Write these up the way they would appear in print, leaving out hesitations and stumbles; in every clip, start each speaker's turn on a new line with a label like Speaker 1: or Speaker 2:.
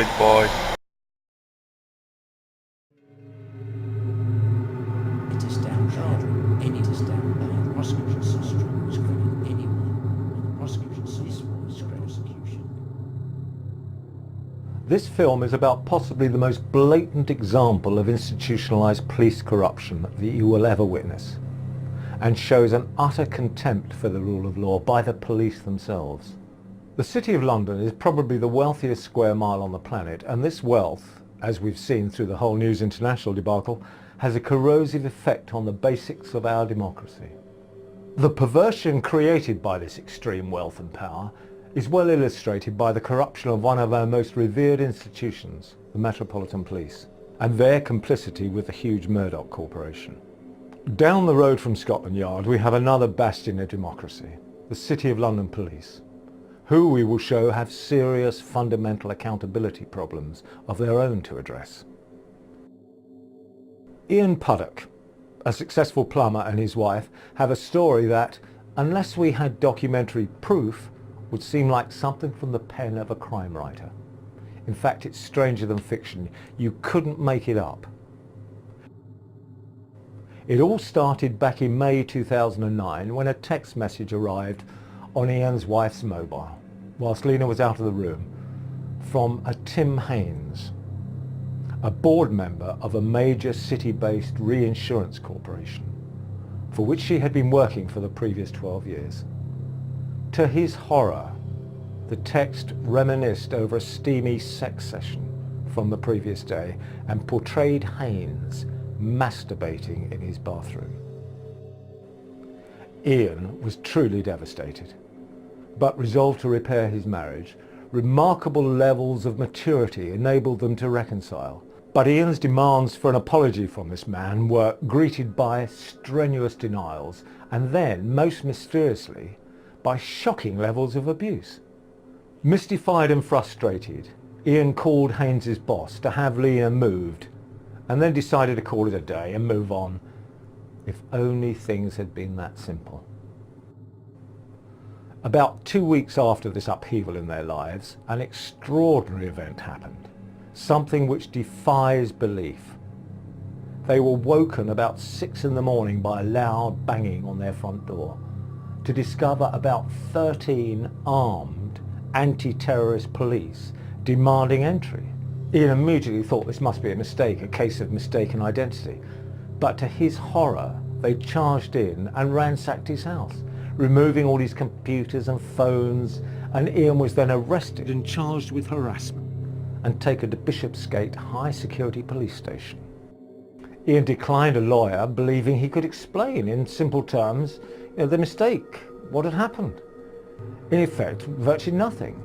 Speaker 1: big boy.
Speaker 2: It is down bad. Any is down bad. The prosecution says strong was credit anyone. And the prosecution says was prosecution.
Speaker 3: This film is about possibly the most blatant example of institutionalised police corruption that you will ever witness, and shows an utter contempt for the rule of law by the police themselves. The City of London is probably the wealthiest square mile on the planet, and this wealth, as we've seen through the whole News International debacle, has a corrosive effect on the basics of our democracy. The perversion created by this extreme wealth and power is well illustrated by the corruption of one of our most revered institutions, the Metropolitan Police, and their complicity with the huge Murdoch Corporation. Down the road from Scotland Yard we have another bastion of democracy, the City of London Police, who we will show have serious fundamental accountability problems of their own to address. Ian Puddock, a successful plumber, and his wife have a story that, unless we had documentary proof, would seem like something from the pen of a crime writer. In fact, it's stranger than fiction. You couldn't make it up. It all started back in May 2009 when a text message arrived on Ian's wife's mobile, whilst Lena was out of the room, from a Tim Haynes, a board member of a major city-based reinsurance corporation, for which she had been working for the previous 12 years. To his horror, the text reminisced over a steamy sex session from the previous day and portrayed Haynes masturbating in his bathroom. Ian was truly devastated, but resolved to repair his marriage. Remarkable levels of maturity enabled them to reconcile, but Ian's demands for an apology from this man were greeted by strenuous denials and then, most mysteriously, by shocking levels of abuse. Mystified and frustrated, Ian called Haynes's boss to have Lena moved, and then decided to call it a day and move on. If only things had been that simple. About 2 weeks after this upheaval in their lives, an extraordinary event happened, something which defies belief. They were woken about 6 in the morning by a loud banging on their front door to discover about 13 armed anti-terrorist police demanding entry. Ian immediately thought this must be a mistake, a case of mistaken identity. But to his horror, they charged in and ransacked his house, removing all his computers and phones, and Ian was then arrested and charged with harassment and taken to Bishopsgate High Security Police Station. Ian declined a lawyer, believing he could explain in simple terms the mistake, what had happened. In effect, virtually nothing.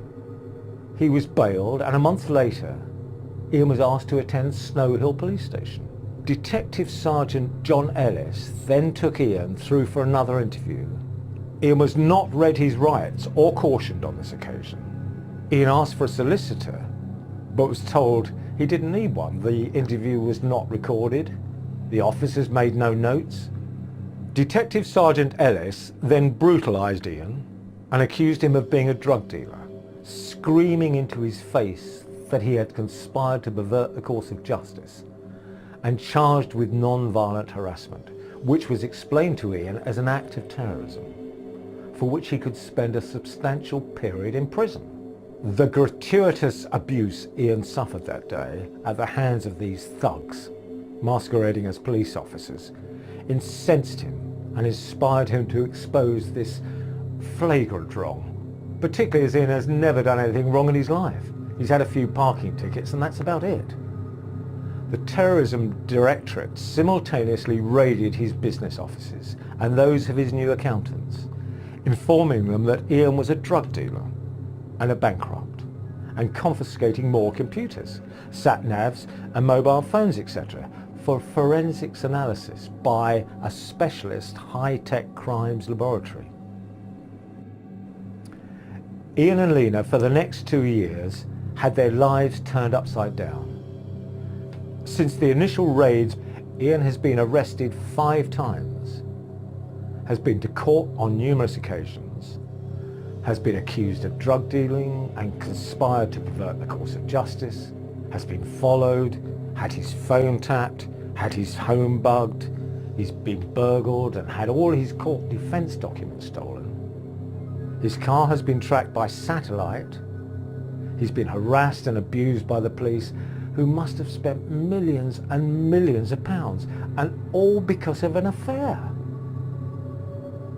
Speaker 3: He was bailed, and a month later, Ian was asked to attend Snow Hill Police Station. Detective Sergeant John Ellis then took Ian through for another interview. Ian was not read his rights or cautioned on this occasion. Ian asked for a solicitor, but was told he didn't need one. The interview was not recorded. The officers made no notes. Detective Sergeant Ellis then brutalised Ian and accused him of being a drug dealer, screaming into his face that he had conspired to pervert the course of justice, and charged with non-violent harassment, which was explained to Ian as an act of terrorism, for which he could spend a substantial period in prison. The gratuitous abuse Ian suffered that day at the hands of these thugs, masquerading as police officers, incensed him and inspired him to expose this flagrant wrong, particularly as Ian has never done anything wrong in his life. He's had a few parking tickets and that's about it. The Terrorism Directorate simultaneously raided his business offices and those of his new accountants, informing them that Ian was a drug dealer and a bankrupt, and confiscating more computers, sat-navs and mobile phones, etc., for forensics analysis by a specialist high-tech crimes laboratory. Ian and Lena, for the next 2 years, had their lives turned upside down. Since the initial raids, Ian has been arrested 5 times, has been to court on numerous occasions, has been accused of drug dealing and conspired to pervert the course of justice, has been followed, had his phone tapped, had his home bugged, he's been burgled and had all his court defence documents stolen. His car has been tracked by satellite. He's been harassed and abused by the police, who must have spent millions and millions of pounds, and all because of an affair.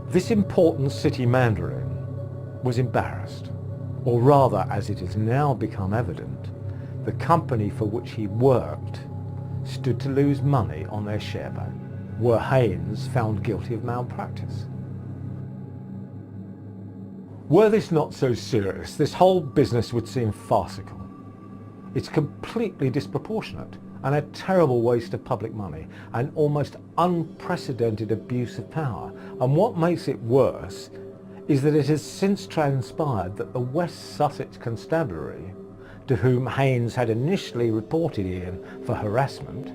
Speaker 3: This important city mandarin was embarrassed, or rather, as it has now become evident, the company for which he worked stood to lose money on their share ban, were Haynes found guilty of malpractice. Were this not so serious, this whole business would seem farcical. It's completely disproportionate and a terrible waste of public money, an almost unprecedented abuse of power. And what makes it worse is that it has since transpired that the West Sussex Constabulary, to whom Haynes had initially reported Ian for harassment,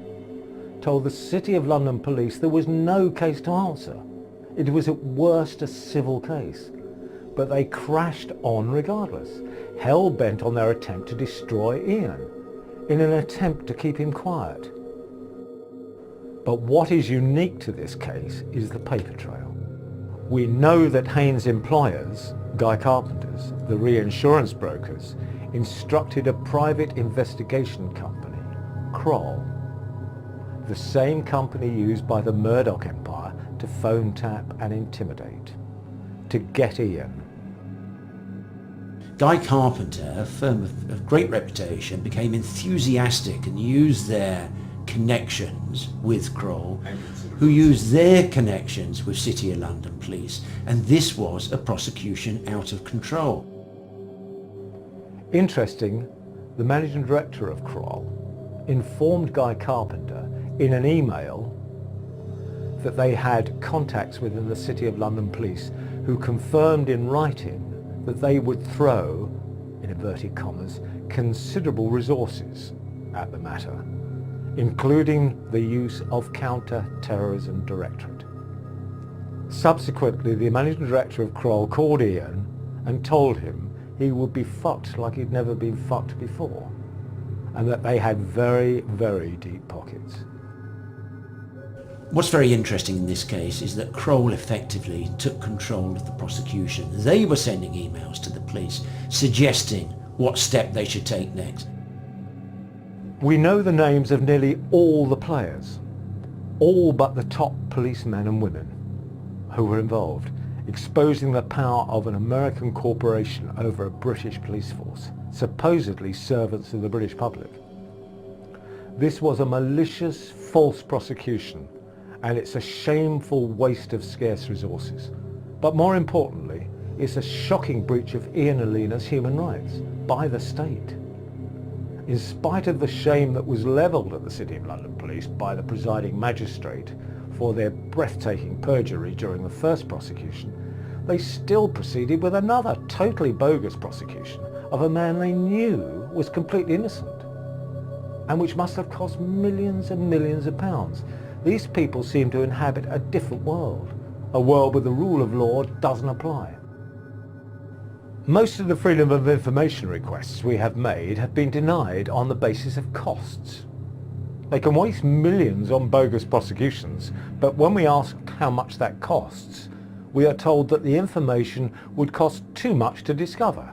Speaker 3: told the City of London Police there was no case to answer. It was at worst a civil case. But they crashed on regardless, hell-bent on their attempt to destroy Ian, in an attempt to keep him quiet. But what is unique to this case is the paper trail. We know that Haynes' employers, Guy Carpenter's, the reinsurance brokers, instructed a private investigation company, Kroll, the same company used by the Murdoch empire to phone tap and intimidate, to get Ian.
Speaker 2: Guy Carpenter, a firm of great reputation, became enthusiastic and used their connections with Kroll, who used their connections with City of London Police, and this was a prosecution out of control.
Speaker 3: Interesting, the managing director of Kroll informed Guy Carpenter in an email that they had contacts within the City of London Police who confirmed in writing that they would throw, in inverted commas, considerable resources at the matter, including the use of counter-terrorism directorate. Subsequently, the managing director of Kroll called Ian and told him he would be fucked like he'd never been fucked before, and that they had very, very deep pockets.
Speaker 2: What's very interesting in this case is that Kroll effectively took control of the prosecution. They were sending emails to the police suggesting what step they should take next.
Speaker 3: We know the names of nearly all the players, all but the top policemen and women who were involved, exposing the power of an American corporation over a British police force, supposedly servants of the British public. This was a malicious, false prosecution, and it's a shameful waste of scarce resources. But more importantly, it's a shocking breach of Ian Alina's human rights by the state. In spite of the shame that was levelled at the City of London Police by the presiding magistrate for their breathtaking perjury during the first prosecution, they still proceeded with another totally bogus prosecution of a man they knew was completely innocent, and which must have cost millions and millions of pounds. These people seem to inhabit a different world, a world where the rule of law doesn't apply. Most of the freedom of information requests we have made have been denied on the basis of costs. They can waste millions on bogus prosecutions, but when we ask how much that costs, we are told that the information would cost too much to discover.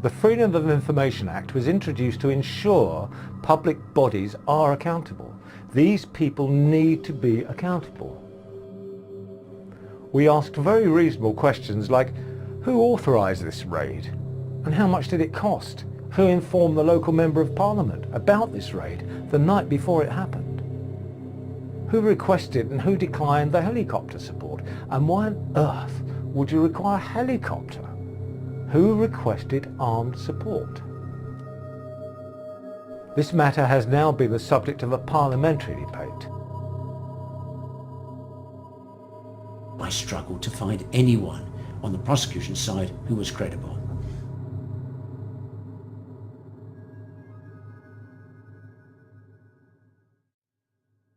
Speaker 3: The Freedom of Information Act was introduced to ensure public bodies are accountable. These people need to be accountable. We asked very reasonable questions like, who authorised this raid? And how much did it cost? Who informed the local Member of Parliament about this raid the night before it happened? Who requested and who declined the helicopter support? And why on earth would you require a helicopter? Who requested armed support? This matter has now been the subject of a parliamentary debate.
Speaker 2: I struggled to find anyone on the prosecution side who was credible.